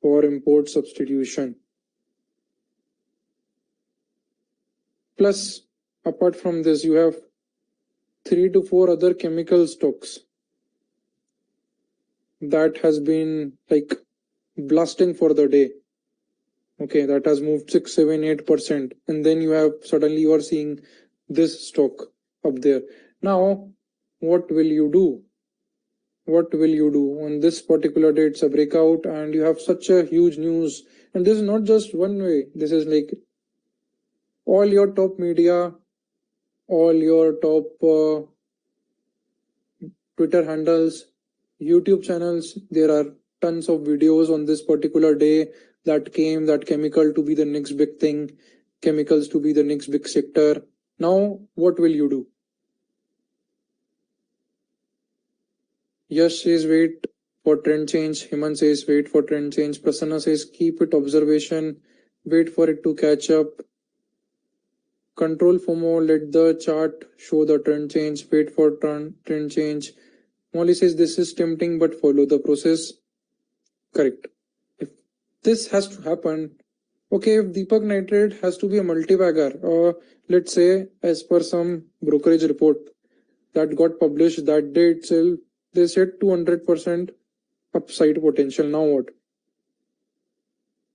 for import substitution. Plus, apart from this, you have 3 to 4 other chemical stocks that has been like blasting for the day. Okay, that has moved 6, 7, 8%, and then you are seeing this stock up there. Now, what will you do? What will you do on this particular day? It's a breakout, and you have such a huge news. And this is not just one way. This is like all your top media, all your top Twitter handles, YouTube channels. There are tons of videos on this particular day that chemical to be the next big thing, chemicals to be the next big sector. Now, what will you do? Yash says wait for trend change. Hemant says wait for trend change. Prasanna says keep it observation. Wait for it to catch up. Control FOMO. Let the chart show the trend change. Wait for trend change. Molly says this is tempting but follow the process. Correct. If this has to happen, okay, if Deepak Nitrate has to be a multi-bagger, let's say as per some brokerage report that got published that day itself, they said 200% upside potential. Now what?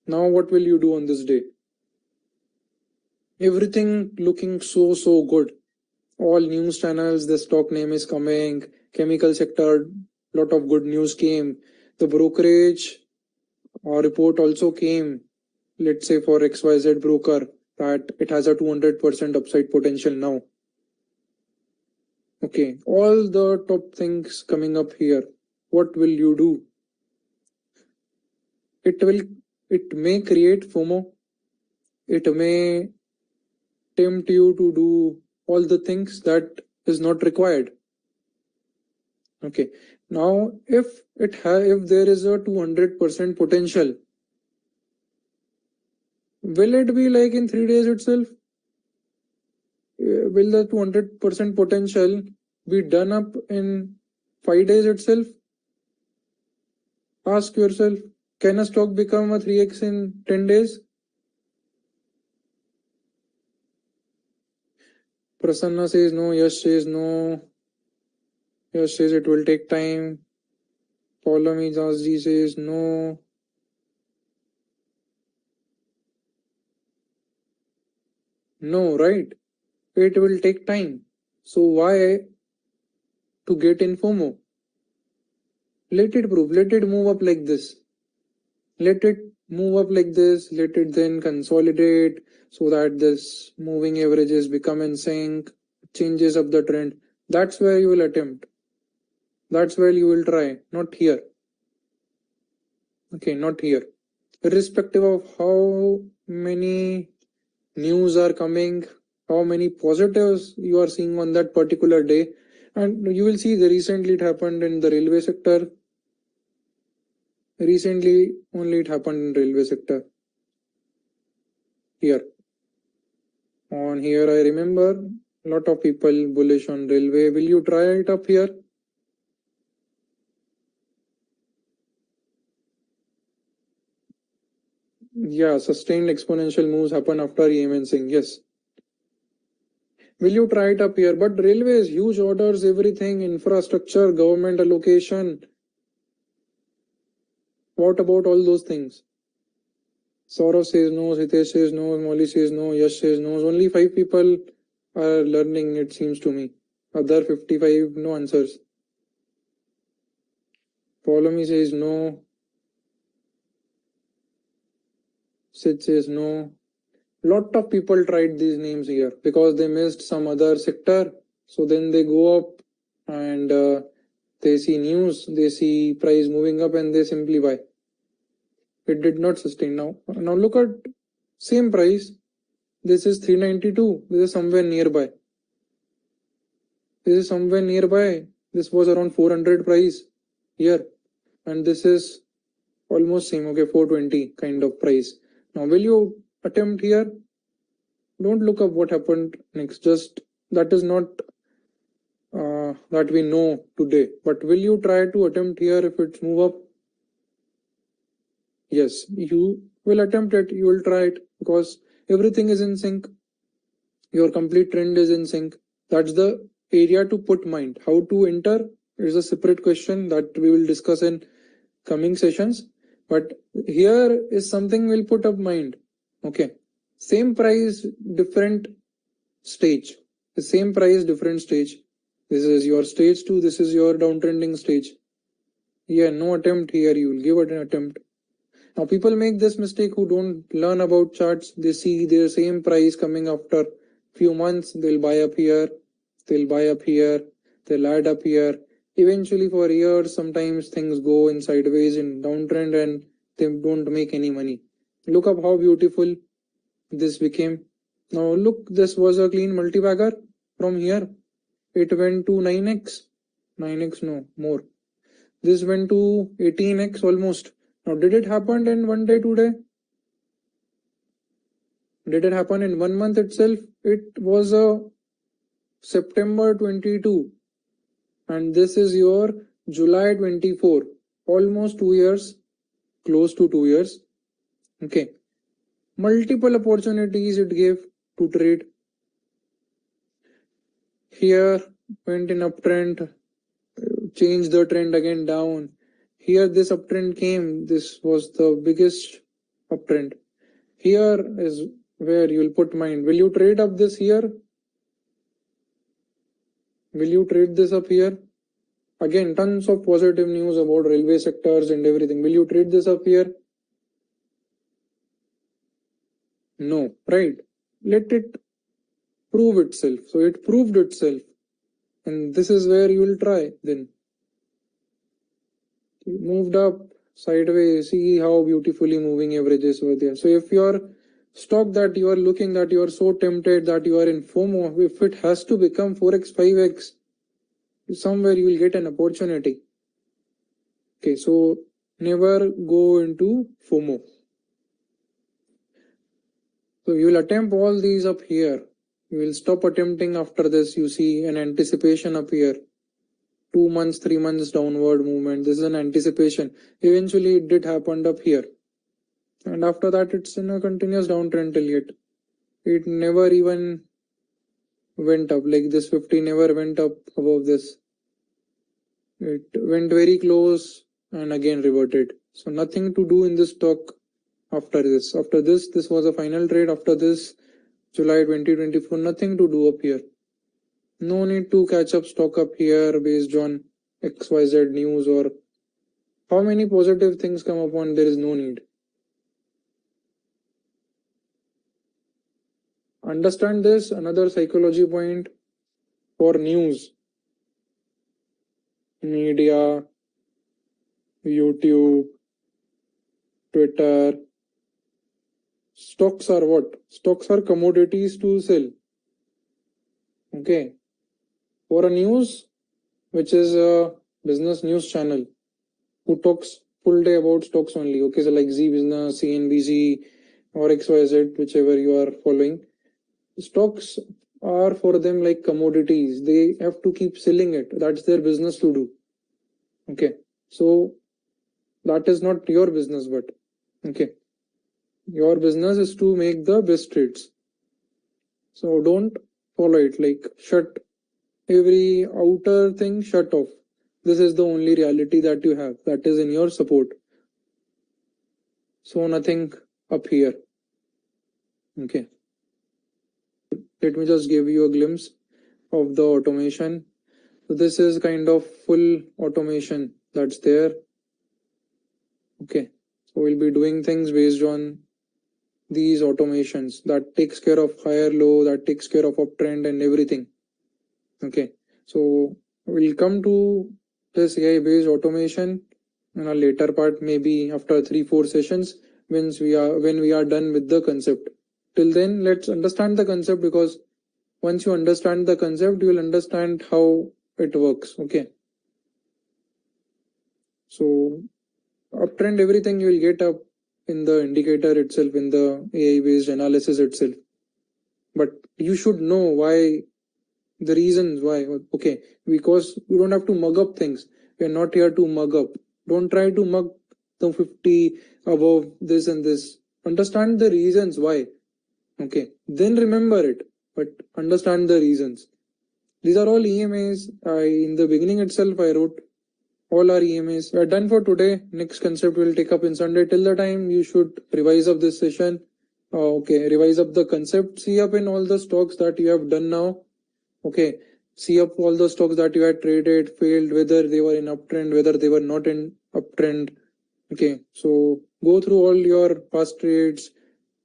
Now what will you do on this day? Everything looking so good. All news channels, the stock name is coming. Chemical sector, lot of good news came. The brokerage report also came. Let's say for XYZ broker that it has a 200% upside potential now. Okay, all the top things coming up here. What will you do? It may create FOMO. It may tempt you to do all the things that is not required. Okay, now if there is a 200% potential, will it be like in 3 days itself? Will the 200% potential be done up in 5 days itself? Ask yourself, can a stock become a 3x in 10 days? Prasanna says no, Yash says no. Yash says it will take time. Paulami Jasji says no. No, right? It will take time. So why to get in FOMO? Let it prove. Let it move up like this. Let it move up like this. Let it then consolidate so that this moving averages become in sync, changes up the trend. That's where you will attempt. That's where you will try, not here. Okay, not here. Irrespective of how many news are coming, how many positives you are seeing on that particular day, and you will see the recently it happened in the railway sector. Recently only it happened in railway sector. Here. On here I remember a lot of people bullish on railway. Will you try it up here? Yeah, sustained exponential moves happen after EMNsing. Yes. Will you try it up here? But railways, huge orders, everything, infrastructure, government allocation. What about all those things? Saurav says no, Hitesh says no, Molly says no, Yash says no. Only 5 people are learning, it seems to me. Other 55, no answers. Polomy says no. Sid says no. Lot of people tried these names here because they missed some other sector. So then they go up and they see news, they see price moving up and they simply buy. It did not sustain. Now look at same price. This is 392. This is somewhere nearby. This is somewhere nearby. This was around 400 price here. And this is almost same. Okay, 420 kind of price. Now will you attempt here? Don't look up what happened next. Just that is not that we know today. But will you try to attempt here if it's move up? Yes, you will attempt it. You will try it because everything is in sync. Your complete trend is in sync. That's the area to put mind. How to enter is a separate question that we will discuss in coming sessions. But here is something we'll put up mind. Okay, same price, different stage. The same price, different stage. This is your stage 2, this is your downtrending stage. Yeah, no attempt here, you will give it an attempt. Now people make this mistake who don't learn about charts. They see their same price coming after few months, they'll buy up here, they'll buy up here, they'll add up here. Eventually for years, sometimes things go in sideways in downtrend and they don't make any money. Look up how beautiful this became. Now look, this was a clean multi-bagger from here. It went to 9x. 9x, no, more. This went to 18x almost. Now, did it happen in one day, 2 day? Did it happen in 1 month itself? It was a September 22 and this is your July 24. Almost 2 years, close to 2 years. Okay. Multiple opportunities it gave to trade. Here went in uptrend, changed the trend again down. Here this uptrend came, this was the biggest uptrend. Here is where you will put mind. Will you trade up this here? Will you trade this up here? Again, tons of positive news about railway sectors and everything. Will you trade this up here? No, right? Let it prove itself. So it proved itself. And this is where you will try then. Moved up sideways, see how beautifully moving averages were there. So if your stock that you are looking, that you are so tempted, that you are in FOMO, if it has to become 4x, 5x, somewhere you will get an opportunity. Okay, so never go into FOMO. So you will attempt all these up here. You will stop attempting after this. You see an anticipation up here. 2 months, 3 months downward movement. This is an anticipation. Eventually it did happen up here. And after that it's in a continuous downtrend till yet. It never even went up. Like this 50 never went up above this. It went very close and again reverted. So nothing to do in this stock after this. After this was a final trade. After this, July 2024, nothing to do up here. No need to catch up stock up here based on XYZ news or how many positive things come upon. There is no need. Understand this, another psychology point for news. Media, YouTube, Twitter. Stocks are what? Stocks are commodities to sell. Okay. For a news, which is a business news channel, who talks full day about stocks only. Okay, so like Z Business, CNBC, or XYZ, whichever you are following. Stocks are for them like commodities. They have to keep selling it. That's their business to do. Okay, so that is not your business, but okay, your business is to make the best trades. So don't follow it. Like shut every outer thing, shut off. This is the only reality that you have, that is in your support. So nothing up here. Okay. Let me just give you a glimpse of the automation. So this is kind of full automation that's there. Okay. So we'll be doing things based on these automations that takes care of higher low, that takes care of uptrend and everything. Okay. So we'll come to this AI based automation in a later part, maybe after 3-4 sessions when we are done with the concept. Till then, let's understand the concept, because once you understand the concept, you will understand how it works. Okay. So uptrend, everything you will get up in the indicator itself, in the AI based analysis itself. But you should know why, the reasons why. Okay, because you don't have to mug up things. We are not here to mug up. Don't try to mug the 50 above this and this. Understand the reasons why. Okay, then remember it, but understand the reasons. These are all EMAs. In the beginning itself, I wrote all our EMAs. We are done for today. Next concept we'll take up in Sunday. Till the time, you should revise up this session. Okay, revise up the concept. See up in all the stocks that you have done now. Okay, see up all the stocks that you had traded, failed, whether they were in uptrend, whether they were not in uptrend. Okay, so go through all your past trades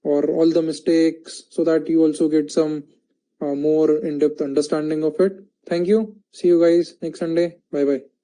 or all the mistakes so that you also get some more in-depth understanding of it. Thank you. See you guys next Sunday. Bye bye.